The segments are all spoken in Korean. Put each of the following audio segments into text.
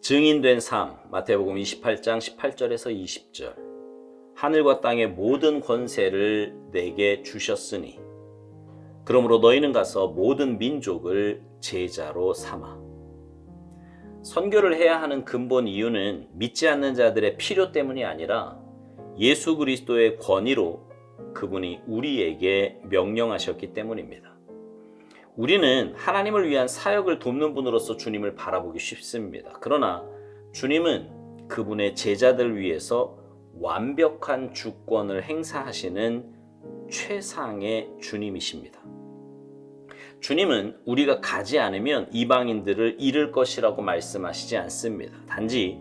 증인된 삶, 마태복음 28장 18절에서 20절. 하늘과 땅의 모든 권세를 내게 주셨으니 그러므로 너희는 가서 모든 민족을 제자로 삼아. 선교를 해야 하는 근본 이유는 믿지 않는 자들의 필요 때문이 아니라 예수 그리스도의 권위로 그분이 우리에게 명령하셨기 때문입니다. 우리는 하나님을 위한 사역을 돕는 분으로서 주님을 바라보기 쉽습니다. 그러나 주님은 그분의 제자들 위해서 완벽한 주권을 행사하시는 최상의 주님이십니다. 주님은 우리가 가지 않으면 이방인들을 잃을 것이라고 말씀하시지 않습니다. 단지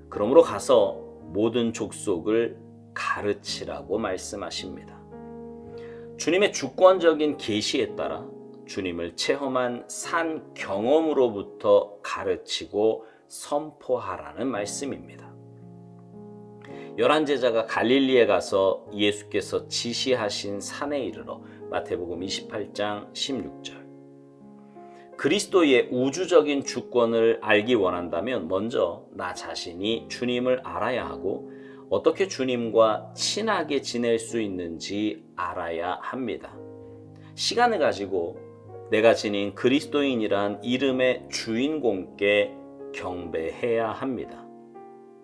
그러므로 가서 모든 족속을 가르치라고 말씀하십니다. 주님의 주권적인 계시에 따라 주님을 체험한 산 경험으로부터 가르치고 선포하라는 말씀입니다. 11제자가 갈릴리에 가서 예수께서 지시하신 산에 이르러 마태복음 28장 16절. 그리스도의 우주적인 주권을 알기 원한다면 먼저 나 자신이 주님을 알아야 하고 어떻게 주님과 친하게 지낼 수 있는지 알아야 합니다. 시간을 가지고 내가 지닌 그리스도인이란 이름의 주인공께 경배해야 합니다.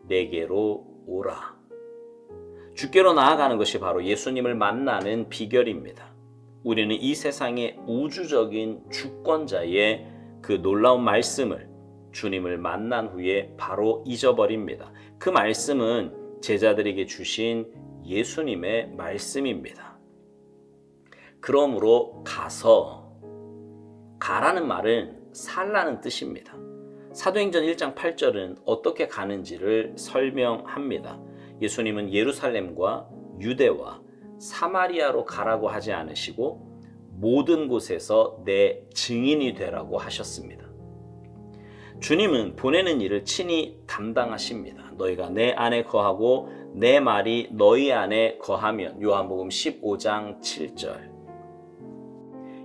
내게로 오라. 주께로 나아가는 것이 바로 예수님을 만나는 비결입니다. 우리는 이 세상의 우주적인 주권자의 그 놀라운 말씀을 주님을 만난 후에 바로 잊어버립니다. 그 말씀은 제자들에게 주신 예수님의 말씀입니다. 그러므로 가라는 말은 살라는 뜻입니다. 사도행전 1장 8절은 어떻게 가는지를 설명합니다. 예수님은 예루살렘과 유대와 사마리아로 가라고 하지 않으시고 모든 곳에서 내 증인이 되라고 하셨습니다. 주님은 보내는 일을 친히 담당하십니다. 너희가 내 안에 거하고 내 말이 너희 안에 거하면 요한복음 15장 7절.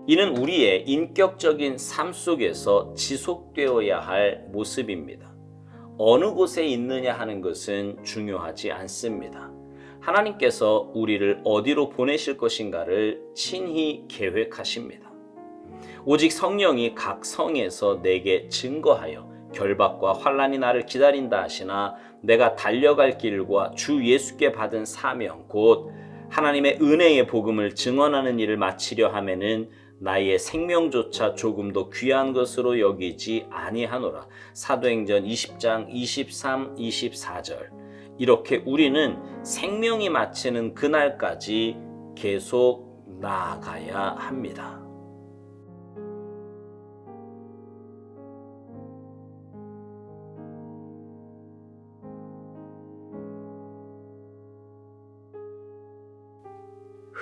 이는 우리의 인격적인 삶 속에서 지속되어야 할 모습입니다. 어느 곳에 있느냐 하는 것은 중요하지 않습니다. 하나님께서 우리를 어디로 보내실 것인가를 친히 계획하십니다. 오직 성령이 각 성에서 내게 증거하여 결박과 환난이 나를 기다린다 하시나 내가 달려갈 길과 주 예수께 받은 사명 곧 하나님의 은혜의 복음을 증언하는 일을 마치려 하면은 나의 생명조차 조금도 귀한 것으로 여기지 아니하노라. 사도행전 20장 23, 24절. 이렇게 우리는 생명이 마치는 그날까지 계속 나아가야 합니다.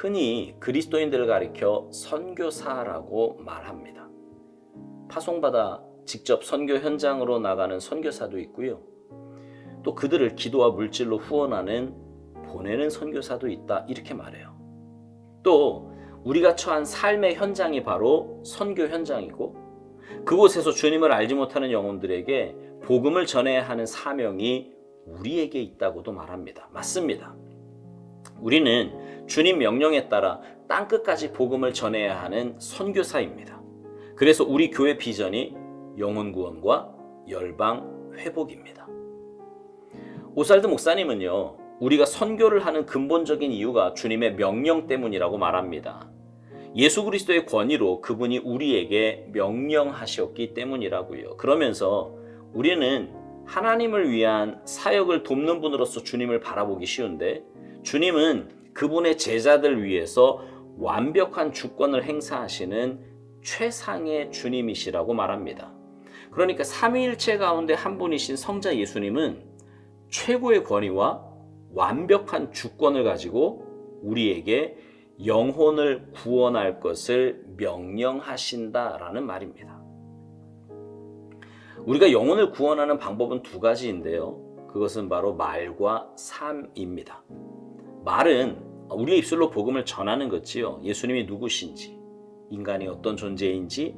흔히 그리스도인들을 가리켜 선교사라고 말합니다. 파송받아 직접 선교 현장으로 나가는 선교사도 있고요. 또 그들을 기도와 물질로 후원하는 보내는 선교사도 있다 이렇게 말해요. 또 우리가 처한 삶의 현장이 바로 선교 현장이고 그곳에서 주님을 알지 못하는 영혼들에게 복음을 전해야 하는 사명이 우리에게 있다고도 말합니다. 맞습니다. 우리는 주님 명령에 따라 땅끝까지 복음을 전해야 하는 선교사입니다. 그래서 우리 교회 비전이 영혼 구원과 열방 회복입니다. 오살드 목사님은요, 우리가 선교를 하는 근본적인 이유가 주님의 명령 때문이라고 말합니다. 예수 그리스도의 권위로 그분이 우리에게 명령하셨기 때문이라고요. 그러면서 우리는 하나님을 위한 사역을 돕는 분으로서 주님을 바라보기 쉬운데 주님은 그분의 제자들 위해서 완벽한 주권을 행사하시는 최상의 주님이시라고 말합니다. 그러니까 삼위일체 가운데 한 분이신 성자 예수님은 최고의 권위와 완벽한 주권을 가지고 우리에게 영혼을 구원할 것을 명령하신다라는 말입니다. 우리가 영혼을 구원하는 방법은 두 가지인데요. 그것은 바로 말과 삶입니다. 말은 우리의 입술로 복음을 전하는 것이요. 예수님이 누구신지, 인간이 어떤 존재인지,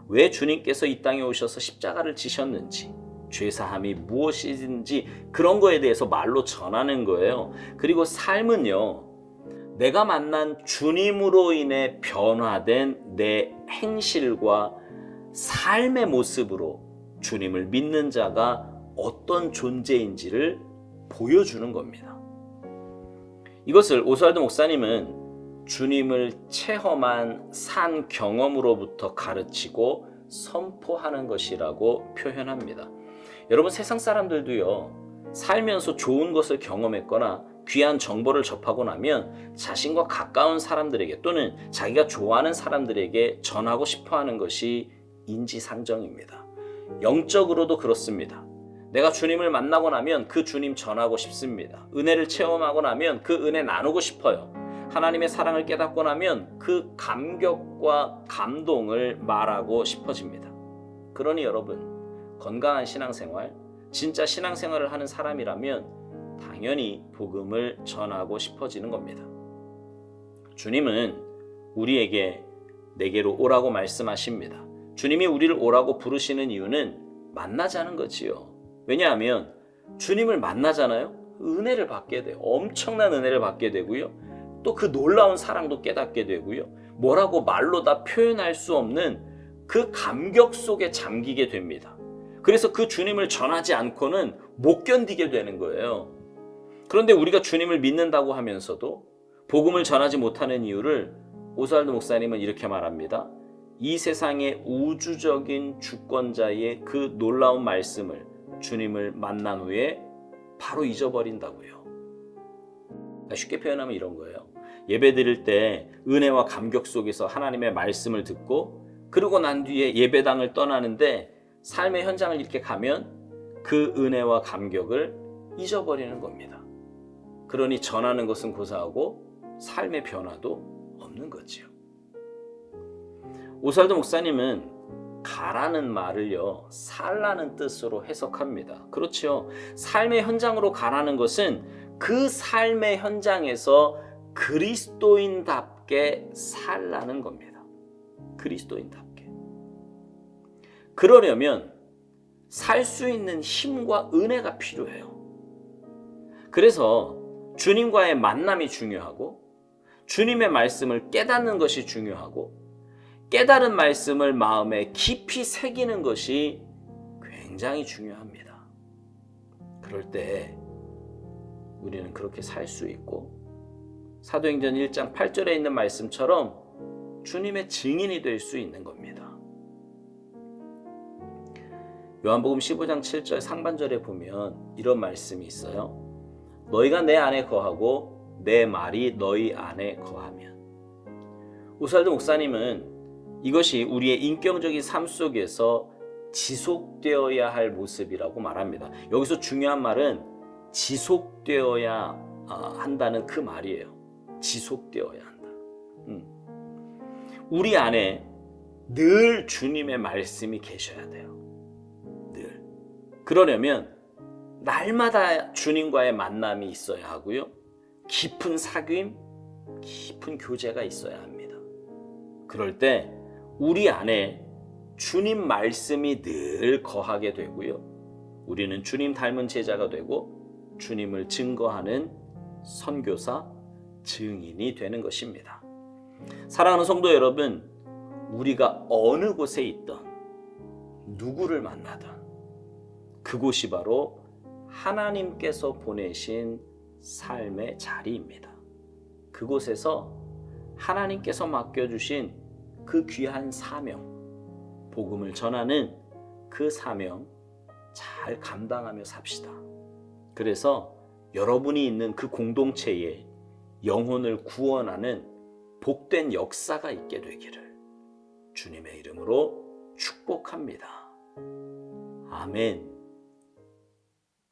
왜 주님께서 이 땅에 오셔서 십자가를 지셨는지, 죄사함이 무엇인지 그런 거에 대해서 말로 전하는 거예요. 그리고 삶은요, 내가 만난 주님으로 인해 변화된 내 행실과 삶의 모습으로 주님을 믿는 자가 어떤 존재인지를 보여주는 겁니다. 이것을 오스왈드 목사님은 주님을 체험한 산 경험으로부터 가르치고 선포하는 것이라고 표현합니다. 여러분, 세상 사람들도요, 살면서 좋은 것을 경험했거나 귀한 정보를 접하고 나면 자신과 가까운 사람들에게 또는 자기가 좋아하는 사람들에게 전하고 싶어하는 것이 인지상정입니다. 영적으로도 그렇습니다. 내가 주님을 만나고 나면 그 주님 전하고 싶습니다. 은혜를 체험하고 나면 그 은혜 나누고 싶어요. 하나님의 사랑을 깨닫고 나면 그 감격과 감동을 말하고 싶어집니다. 그러니 여러분, 건강한 신앙생활, 진짜 신앙생활을 하는 사람이라면 당연히 복음을 전하고 싶어지는 겁니다. 주님은 우리에게 내게로 오라고 말씀하십니다. 주님이 우리를 오라고 부르시는 이유는 만나자는 거지요. 왜냐하면 주님을 만나잖아요. 은혜를 받게 돼요. 엄청난 은혜를 받게 되고요. 또 그 놀라운 사랑도 깨닫게 되고요. 뭐라고 말로 다 표현할 수 없는 그 감격 속에 잠기게 됩니다. 그래서 그 주님을 전하지 않고는 못 견디게 되는 거예요. 그런데 우리가 주님을 믿는다고 하면서도 복음을 전하지 못하는 이유를 오스왈드 목사님은 이렇게 말합니다. 이 세상의 우주적인 주권자의 그 놀라운 말씀을 주님을 만난 후에 바로 잊어버린다고요. 쉽게 표현하면 이런 거예요. 예배 드릴 때 은혜와 감격 속에서 하나님의 말씀을 듣고 그러고 난 뒤에 예배당을 떠나는데 삶의 현장을 이렇게 가면 그 은혜와 감격을 잊어버리는 겁니다. 그러니 전하는 것은 고사하고 삶의 변화도 없는 거지요. 오스왈드 목사님은 가라는 말을요, 살라는 뜻으로 해석합니다. 그렇죠. 삶의 현장으로 가라는 것은 그 삶의 현장에서 그리스도인답게 살라는 겁니다. 그리스도인답게. 그러려면 살 수 있는 힘과 은혜가 필요해요. 그래서 주님과의 만남이 중요하고 주님의 말씀을 깨닫는 것이 중요하고 깨달은 말씀을 마음에 깊이 새기는 것이 굉장히 중요합니다. 그럴 때 우리는 그렇게 살 수 있고 사도행전 1장 8절에 있는 말씀처럼 주님의 증인이 될 수 있는 겁니다. 요한복음 15장 7절 상반절에 보면 이런 말씀이 있어요. 너희가 내 안에 거하고 내 말이 너희 안에 거하면. 오스왈드 목사님은 이것이 우리의 인격적인 삶 속에서 지속되어야 할 모습이라고 말합니다. 여기서 중요한 말은 지속되어야 한다는 그 말이에요. 지속되어야 한다. 우리 안에 늘 주님의 말씀이 계셔야 돼요. 늘. 그러려면 날마다 주님과의 만남이 있어야 하고요. 깊은 사귐, 깊은 교제가 있어야 합니다. 그럴 때 우리 안에 주님 말씀이 늘 거하게 되고요. 우리는 주님 닮은 제자가 되고 주님을 증거하는 선교사, 증인이 되는 것입니다. 사랑하는 성도 여러분, 우리가 어느 곳에 있든 누구를 만나든 그곳이 바로 하나님께서 보내신 삶의 자리입니다. 그곳에서 하나님께서 맡겨주신 그 귀한 사명, 복음을 전하는 그 사명 잘 감당하며 삽시다. 그래서 여러분이 있는 그 공동체에 영혼을 구원하는 복된 역사가 있게 되기를 주님의 이름으로 축복합니다. 아멘.